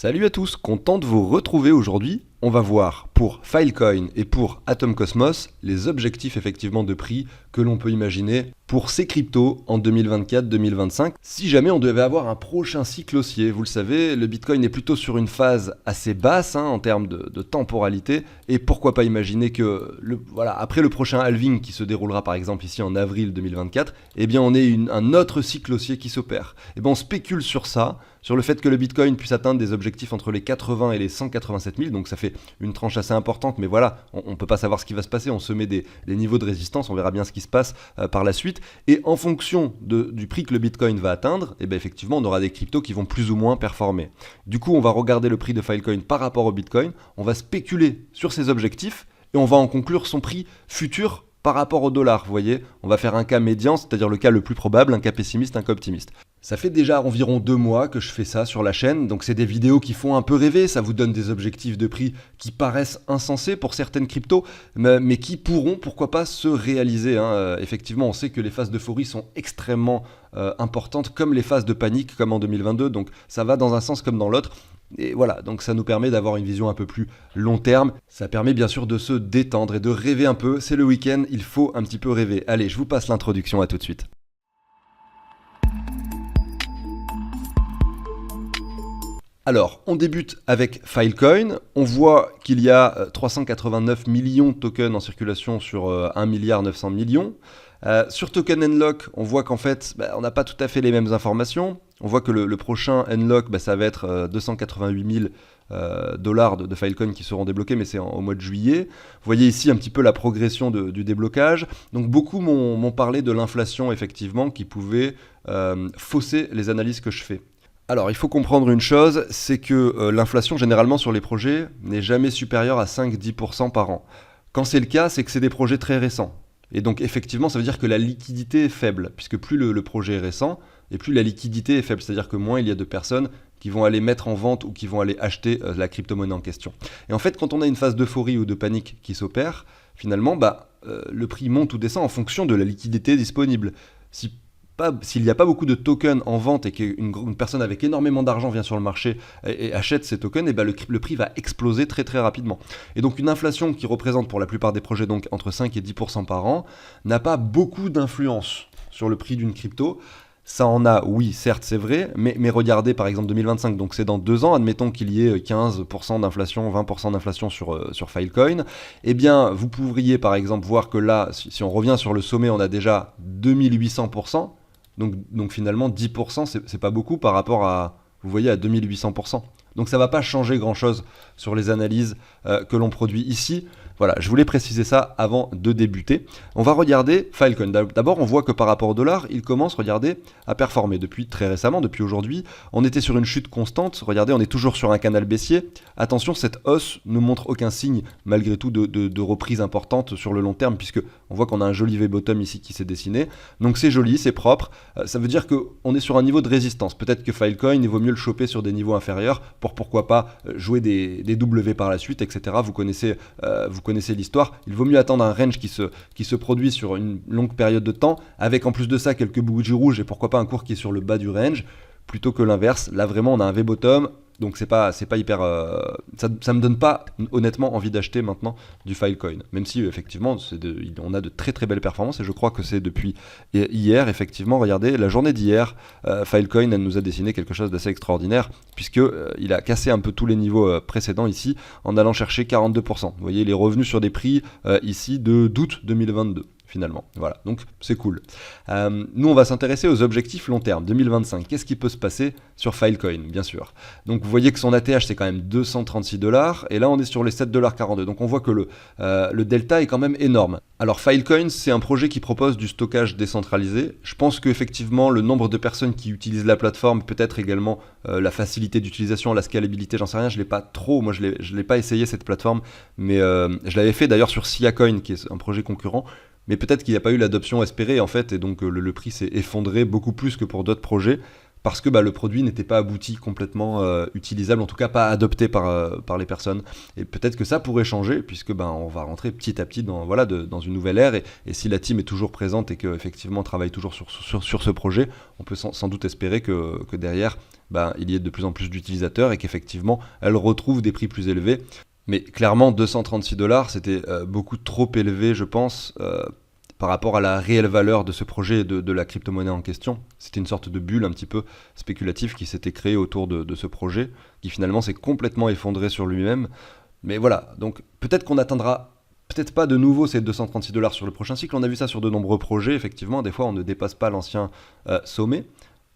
Salut à tous, content de vous retrouver aujourd'hui. On va voir pour Filecoin et pour Atom Cosmos les objectifs effectivement de prix que l'on peut imaginer pour ces cryptos en 2024-2025. Si jamais on devait avoir un prochain cycle haussier, vous le savez, le Bitcoin est plutôt sur une phase assez basse en termes de temporalité. Et pourquoi pas imaginer que après le prochain halving qui se déroulera par exemple ici en avril 2024, eh bien on ait un autre cycle haussier qui s'opère. Et bien on spécule sur ça, sur le fait que le Bitcoin puisse atteindre des objectifs entre les 80 et les 187 000, donc ça fait une tranche assez importante, mais voilà, on ne peut pas savoir ce qui va se passer, on se met des niveaux de résistance, on verra bien ce qui se passe par la suite, et en fonction du prix que le Bitcoin va atteindre, et bien effectivement on aura des cryptos qui vont plus ou moins performer. Du coup on va regarder le prix de Filecoin par rapport au Bitcoin, on va spéculer sur ses objectifs, et on va en conclure son prix futur par rapport au dollar, vous voyez, on va faire un cas médian, c'est-à-dire le cas le plus probable, un cas pessimiste, un cas optimiste. Ça fait déjà environ 2 mois que je fais ça sur la chaîne, donc c'est des vidéos qui font un peu rêver, ça vous donne des objectifs de prix qui paraissent insensés pour certaines cryptos, mais qui pourront, pourquoi pas, se réaliser. Effectivement, on sait que les phases d'euphorie sont extrêmement importantes, comme les phases de panique, comme en 2022, donc ça va dans un sens comme dans l'autre. Et voilà, donc ça nous permet d'avoir une vision un peu plus long terme. Ça permet bien sûr de se détendre et de rêver un peu. C'est le week-end, il faut un petit peu rêver. Allez, je vous passe l'introduction, à tout de suite. Alors, on débute avec Filecoin. On voit qu'il y a 389 millions de tokens en circulation sur 1,9 milliard. Sur Token Unlock, on voit qu'en fait, on n'a pas tout à fait les mêmes informations. On voit que le prochain Unlock, ça va être 288 000 dollars de Filecoin qui seront débloqués, mais c'est au mois de juillet. Vous voyez ici un petit peu la progression du déblocage. Donc beaucoup m'ont parlé de l'inflation, effectivement, qui pouvait fausser les analyses que je fais. Alors, il faut comprendre une chose, c'est que l'inflation, généralement, sur les projets, n'est jamais supérieure à 5-10% par an. Quand c'est le cas, c'est que c'est des projets très récents. Et donc, effectivement, ça veut dire que la liquidité est faible, puisque plus le projet est récent, et plus la liquidité est faible. C'est-à-dire que moins il y a de personnes qui vont aller mettre en vente ou qui vont aller acheter la crypto-monnaie en question. Et en fait, quand on a une phase d'euphorie ou de panique qui s'opère, finalement, le prix monte ou descend en fonction de la liquidité disponible. S'il n'y a pas beaucoup de tokens en vente et qu'une personne avec énormément d'argent vient sur le marché et achète ces tokens, le prix va exploser très très rapidement. Et donc une inflation qui représente pour la plupart des projets donc entre 5 et 10% par an n'a pas beaucoup d'influence sur le prix d'une crypto. Ça en a, oui, certes, c'est vrai, mais regardez par exemple 2025, donc c'est dans 2 ans, admettons qu'il y ait 15% d'inflation, 20% d'inflation sur Filecoin, eh bien vous pourriez par exemple voir que là, si on revient sur le sommet, on a déjà 2800%. Donc finalement, 10%, c'est pas beaucoup par rapport à, vous voyez, à 2800%. Donc ça ne va pas changer grand-chose sur les analyses que l'on produit ici. Voilà, je voulais préciser ça avant de débuter. On va regarder Filecoin. D'abord, on voit que par rapport au dollar, il commence, regardez, à performer. Depuis très récemment, depuis aujourd'hui, on était sur une chute constante. Regardez, on est toujours sur un canal baissier. Attention, cette hausse ne montre aucun signe, malgré tout, de reprise importante sur le long terme, puisque on voit qu'on a un joli V-bottom ici qui s'est dessiné. Donc c'est joli, c'est propre. Ça veut dire qu'on est sur un niveau de résistance. Peut-être que Filecoin, il vaut mieux le choper sur des niveaux inférieurs pour pourquoi pas jouer des W par la suite, etc. Vous connaissez l'histoire. Il vaut mieux attendre un range qui se produit sur une longue période de temps, avec en plus de ça quelques bougies rouges et pourquoi pas un cours qui est sur le bas du range, plutôt que l'inverse. Là vraiment on a un V-bottom, donc c'est pas hyper... ça me donne pas honnêtement envie d'acheter maintenant du Filecoin, même si effectivement on a de très très belles performances et je crois que c'est depuis hier, effectivement, regardez, la journée d'hier, Filecoin elle nous a dessiné quelque chose d'assez extraordinaire, puisque il a cassé un peu tous les niveaux précédents ici, en allant chercher 42%. Vous voyez, il est revenu sur des prix ici d'août 2022. Finalement, voilà, donc c'est cool. Nous on va s'intéresser aux objectifs long terme, 2025, qu'est-ce qui peut se passer sur Filecoin, bien sûr. Donc vous voyez que son ATH c'est quand même 236 $, et là on est sur les 7,42 $, donc on voit que le delta est quand même énorme. Alors Filecoin c'est un projet qui propose du stockage décentralisé. Je pense qu'effectivement le nombre de personnes qui utilisent la plateforme, peut-être également la facilité d'utilisation, la scalabilité, j'en sais rien, je l'ai pas trop, moi je l'ai pas essayé cette plateforme, mais je l'avais fait d'ailleurs sur Siacoin qui est un projet concurrent. Mais peut-être qu'il n'y a pas eu l'adoption espérée en fait, et donc le prix s'est effondré beaucoup plus que pour d'autres projets. parce que le produit n'était pas abouti, complètement utilisable, en tout cas pas adopté par les personnes. Et peut-être que ça pourrait changer, puisque on va rentrer petit à petit dans une nouvelle ère, et si la team est toujours présente et qu'effectivement on travaille toujours sur ce projet, on peut sans doute espérer que derrière, il y ait de plus en plus d'utilisateurs et qu'effectivement elle retrouve des prix plus élevés. Mais clairement, $236, c'était beaucoup trop élevé, je pense, par rapport à la réelle valeur de ce projet et de la crypto-monnaie en question. C'était une sorte de bulle un petit peu spéculative qui s'était créée autour de ce projet, qui finalement s'est complètement effondré sur lui-même. Mais voilà, donc peut-être qu'on atteindra peut-être pas de nouveau ces $236 sur le prochain cycle. On a vu ça sur de nombreux projets, effectivement. Des fois, on ne dépasse pas l'ancien sommet.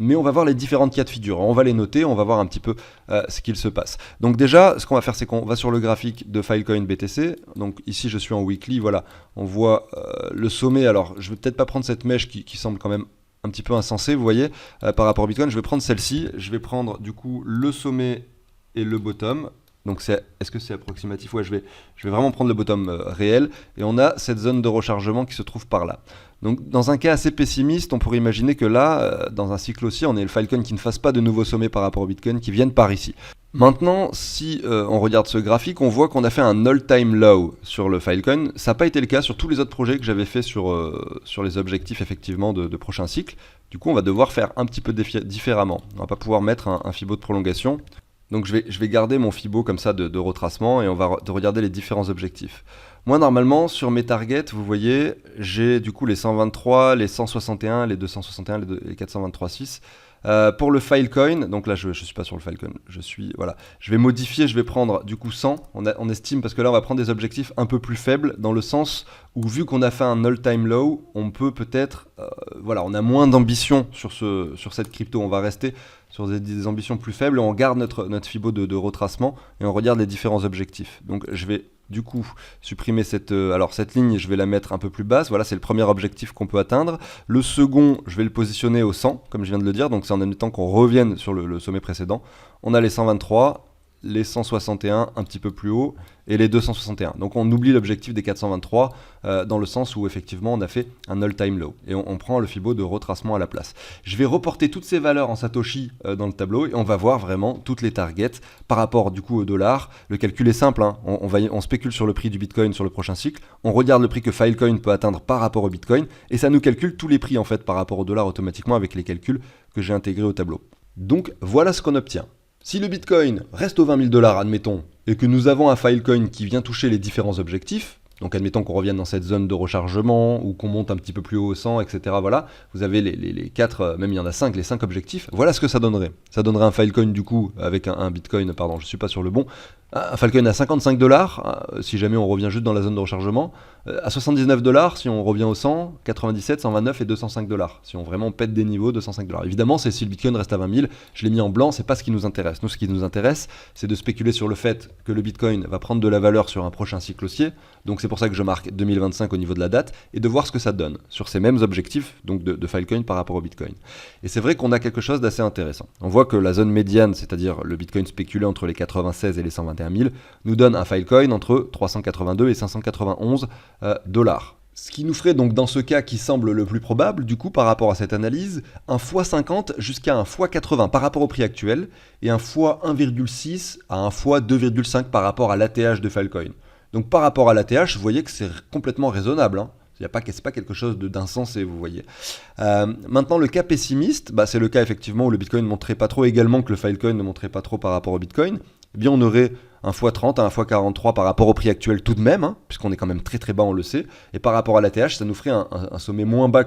Mais on va voir les différentes cas de figure. On va les noter, on va voir un petit peu ce qu'il se passe. Donc déjà, ce qu'on va faire, c'est qu'on va sur le graphique de Filecoin BTC. Donc ici, je suis en weekly, voilà. On voit le sommet. Alors, je vais peut-être pas prendre cette mèche qui semble quand même un petit peu insensée, vous voyez, par rapport au Bitcoin. Je vais prendre celle-ci. Je vais prendre du coup le sommet et le bottom. Donc est-ce que c'est approximatif? Ouais, je vais vraiment prendre le bottom réel. Et on a cette zone de rechargement qui se trouve par là. Donc dans un cas assez pessimiste, on pourrait imaginer que là, dans un cycle aussi, on ait le Filecoin qui ne fasse pas de nouveaux sommets par rapport au Bitcoin, qui viennent par ici. Maintenant, si on regarde ce graphique, on voit qu'on a fait un all-time low sur le Filecoin. Ça n'a pas été le cas sur tous les autres projets que j'avais fait sur les objectifs effectivement de prochain cycle. Du coup, on va devoir faire un petit peu différemment. On ne va pas pouvoir mettre un Fibo de prolongation. Donc je vais garder mon Fibo comme ça de retracement et on va regarder les différents objectifs. Moi normalement sur mes targets, vous voyez, j'ai du coup les 123, les 161, les 261, les 423.6. Pour le Filecoin, donc là je suis pas sur le Filecoin, je vais modifier, je vais prendre du coup 100, on estime, parce que là on va prendre des objectifs un peu plus faibles, dans le sens où vu qu'on a fait un all-time low, on peut peut-être, on a moins d'ambition sur cette crypto, on va rester sur des ambitions plus faibles, et on garde notre Fibo de retracement, et on regarde les différents objectifs. Donc je vais du coup supprimer cette ligne, je vais la mettre un peu plus basse. Voilà, c'est le premier objectif qu'on peut atteindre. Le second, je vais le positionner au 100, comme je viens de le dire, donc c'est en même temps qu'on revienne sur le sommet précédent. On a les 123, les 161 un petit peu plus haut et les 261. Donc on oublie l'objectif des 423 dans le sens où effectivement on a fait un all-time low et on prend le Fibo de retracement à la place. Je vais reporter toutes ces valeurs en Satoshi dans le tableau et on va voir vraiment toutes les targets par rapport du coup au dollar. Le calcul est simple, hein. On spécule sur le prix du Bitcoin sur le prochain cycle, on regarde le prix que Filecoin peut atteindre par rapport au Bitcoin et ça nous calcule tous les prix en fait par rapport au dollar automatiquement avec les calculs que j'ai intégrés au tableau. Donc voilà ce qu'on obtient. Si le Bitcoin reste aux $20 000, admettons, et que nous avons un Filecoin qui vient toucher les différents objectifs, donc admettons qu'on revienne dans cette zone de rechargement, ou qu'on monte un petit peu plus haut au 100, etc. Voilà, vous avez les 4, même il y en a 5, les 5 objectifs, voilà ce que ça donnerait. Ça donnerait un Filecoin du coup, avec un Bitcoin, pardon, je ne suis pas sur le bon, un Filecoin à $55, si jamais on revient juste dans la zone de rechargement, à $79 si on revient au 100, 97, 129 et $205. Si on vraiment pète des niveaux, $205. Évidemment, c'est si le Bitcoin reste à 20 000, je l'ai mis en blanc, c'est pas ce qui nous intéresse. Nous, ce qui nous intéresse, c'est de spéculer sur le fait que le Bitcoin va prendre de la valeur sur un prochain cycle haussier. Donc c'est pour ça que je marque 2025 au niveau de la date, et de voir ce que ça donne sur ces mêmes objectifs donc de Filecoin par rapport au Bitcoin. Et c'est vrai qu'on a quelque chose d'assez intéressant. On voit que la zone médiane, c'est-à-dire le Bitcoin spéculé entre les 96 et les 121 000, nous donne un Filecoin entre 382 et 591 dollars. Ce qui nous ferait donc dans ce cas qui semble le plus probable, du coup par rapport à cette analyse, un x50 jusqu'à un x80 par rapport au prix actuel, et un x1,6 à un x2,5 par rapport à l'ATH de Filecoin. Donc par rapport à l'ATH, vous voyez que c'est complètement raisonnable, hein. C'est pas quelque chose d'insensé, vous voyez. Maintenant, le cas pessimiste, c'est le cas effectivement où le Bitcoin ne montrait pas trop, également que le Filecoin ne montrait pas trop par rapport au Bitcoin. Eh bien, on aurait un x30 à un x43 par rapport au prix actuel tout de même, hein, puisqu'on est quand même très très bas, on le sait. Et par rapport à l'ATH, ça nous ferait un sommet moins bas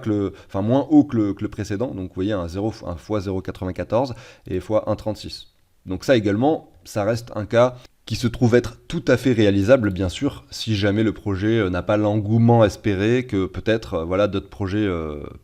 moins haut que le précédent. Donc vous voyez un x0,94 et x1,36. Donc ça également, ça reste un cas qui se trouve être tout à fait réalisable, bien sûr, si jamais le projet n'a pas l'engouement espéré, que peut-être d'autres projets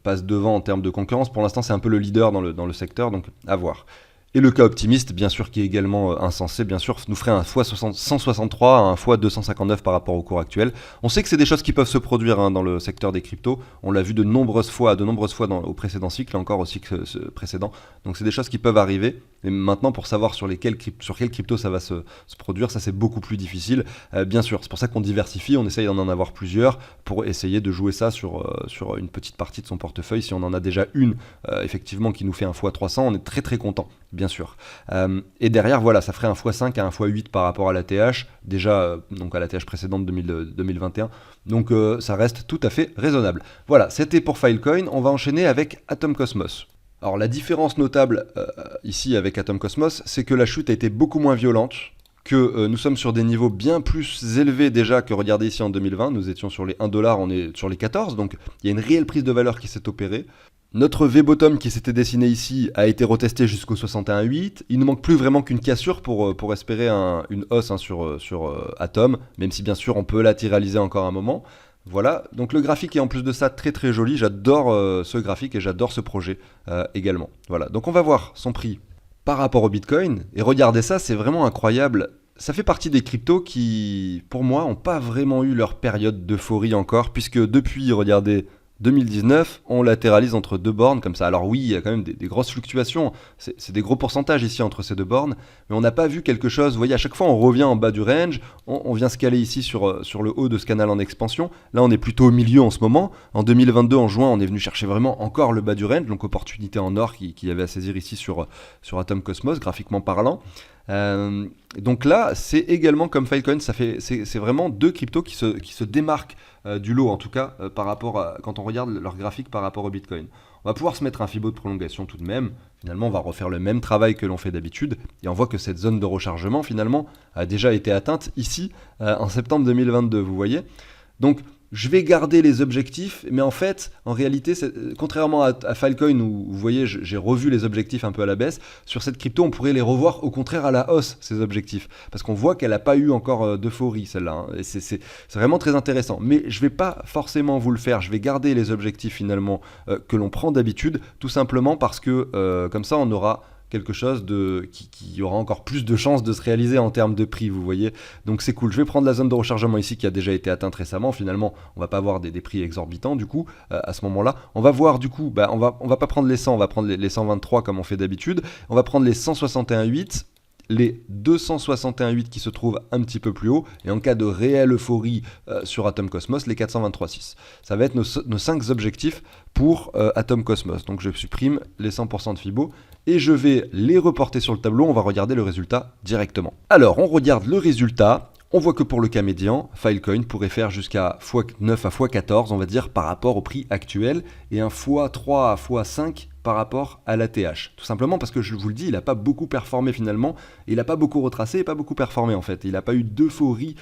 passent devant en termes de concurrence. Pour l'instant, c'est un peu le leader dans le secteur, donc à voir. Et le cas optimiste, bien sûr, qui est également insensé, bien sûr, nous ferait un x163 à un x259 par rapport au cours actuel. On sait que c'est des choses qui peuvent se produire dans le secteur des cryptos. On l'a vu de nombreuses fois au précédent cycle, et encore au cycle précédent. Donc c'est des choses qui peuvent arriver. Et maintenant, pour savoir sur quelle crypto ça va se produire, ça c'est beaucoup plus difficile. Bien sûr, c'est pour ça qu'on diversifie, on essaye d'en avoir plusieurs pour essayer de jouer ça sur une petite partie de son portefeuille. Si on en a déjà une, effectivement, qui nous fait un x300, on est très très content, bien sûr. Et derrière, voilà, ça ferait un x5 à un x8 par rapport à la TH, déjà donc à la TH précédente 2021. Donc ça reste tout à fait raisonnable. Voilà, c'était pour Filecoin. On va enchaîner avec Atom Cosmos. Alors la différence notable ici avec Atom Cosmos, c'est que la chute a été beaucoup moins violente, que nous sommes sur des niveaux bien plus élevés déjà que regardez ici en 2020. Nous étions sur les 1$, on est sur les 14, donc il y a une réelle prise de valeur qui s'est opérée. Notre V-bottom qui s'était dessiné ici a été retesté jusqu'au 61,8. Il ne manque plus vraiment qu'une cassure pour espérer une hausse sur Atom, même si bien sûr on peut latéraliser encore un moment. Voilà, donc le graphique est en plus de ça très très joli. J'adore ce graphique et j'adore ce projet également. Voilà, donc on va voir son prix par rapport au Bitcoin. Et regardez ça, c'est vraiment incroyable. Ça fait partie des cryptos qui, pour moi, n'ont pas vraiment eu leur période d'euphorie encore, puisque depuis, regardez, 2019, on latéralise entre deux bornes comme ça. Alors oui, il y a quand même des grosses fluctuations, c'est des gros pourcentages ici entre ces deux bornes, mais on n'a pas vu quelque chose, vous voyez, à chaque fois on revient en bas du range, on vient se caler ici sur le haut de ce canal en expansion. Là on est plutôt au milieu en ce moment. En 2022, en juin, on est venu chercher vraiment encore le bas du range, donc opportunité en or qu'il y avait à saisir ici sur Atom Cosmos, graphiquement parlant. Donc là, c'est également comme Filecoin, c'est vraiment deux cryptos qui se démarquent du lot, en tout cas, par rapport à, quand on regarde leur graphique par rapport au Bitcoin. On va pouvoir se mettre un Fibo de prolongation tout de même. Finalement, on va refaire le même travail que l'on fait d'habitude, et on voit que cette zone de rechargement, finalement, a déjà été atteinte ici, en septembre 2022, vous voyez. Donc, je vais garder les objectifs, mais en fait, en réalité, contrairement à Filecoin où vous voyez, j'ai revu les objectifs un peu à la baisse, sur cette crypto, on pourrait les revoir au contraire à la hausse, ces objectifs. Parce qu'on voit qu'elle n'a pas eu encore d'euphorie, celle-là. Hein, et c'est vraiment très intéressant. Mais je ne vais pas forcément vous le faire, je vais garder les objectifs finalement que l'on prend d'habitude, tout simplement parce que comme ça, on aura quelque chose qui aura encore plus de chances de se réaliser en termes de prix, vous voyez. Donc c'est cool. Je vais prendre la zone de rechargement ici qui a déjà été atteinte récemment. Finalement, on va pas avoir des prix exorbitants du coup à ce moment-là. On va voir du coup, on va pas prendre les 100, on va prendre les 123 comme on fait d'habitude. On va prendre les 161,8. Les 261,8 qui se trouvent un petit peu plus haut, et en cas de réelle euphorie sur Atom Cosmos, les 423,6. Ça va être nos 5 objectifs pour Atom Cosmos. Donc je supprime les 100% de Fibo, et je vais les reporter sur le tableau, on va regarder le résultat directement. Alors on regarde le résultat, on voit que pour le cas médian, Filecoin pourrait faire jusqu'à x9 à x14, on va dire, par rapport au prix actuel, et un x3 à x5 par rapport à la TH. Tout simplement parce que je vous le dis, il n'a pas beaucoup performé finalement, et il n'a pas beaucoup retracé et pas beaucoup performé en fait. Il n'a pas eu d'euphorie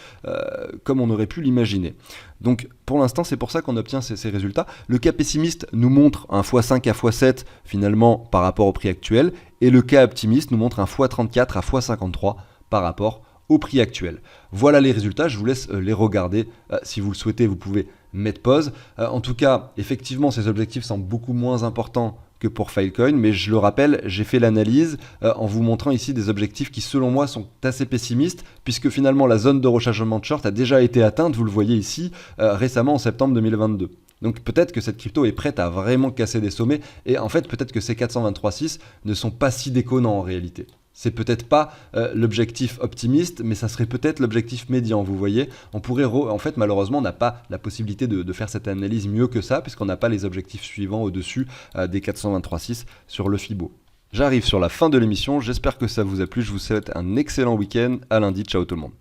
comme on aurait pu l'imaginer. Donc pour l'instant, c'est pour ça qu'on obtient ces résultats. Le cas pessimiste nous montre un x5 à x7 finalement par rapport au prix actuel, et le cas optimiste nous montre un x34 à x53 par rapport au prix actuel. Voilà les résultats, je vous laisse les regarder. Si vous le souhaitez, vous pouvez mettre pause. En tout cas, effectivement, ces objectifs sont beaucoup moins importants que pour Filecoin, mais je le rappelle, j'ai fait l'analyse en vous montrant ici des objectifs qui selon moi sont assez pessimistes, puisque finalement la zone de rechargement de short a déjà été atteinte, vous le voyez ici, récemment en septembre 2022. Donc peut-être que cette crypto est prête à vraiment casser des sommets, et en fait peut-être que ces 423,6 ne sont pas si déconnants en réalité. C'est peut-être pas l'objectif optimiste, mais ça serait peut-être l'objectif médian, vous voyez. On pourrait, en fait, malheureusement, on n'a pas la possibilité de faire cette analyse mieux que ça, puisqu'on n'a pas les objectifs suivants au-dessus des 423,6 sur le Fibo. J'arrive sur la fin de l'émission, j'espère que ça vous a plu, je vous souhaite un excellent week-end, à lundi, ciao tout le monde.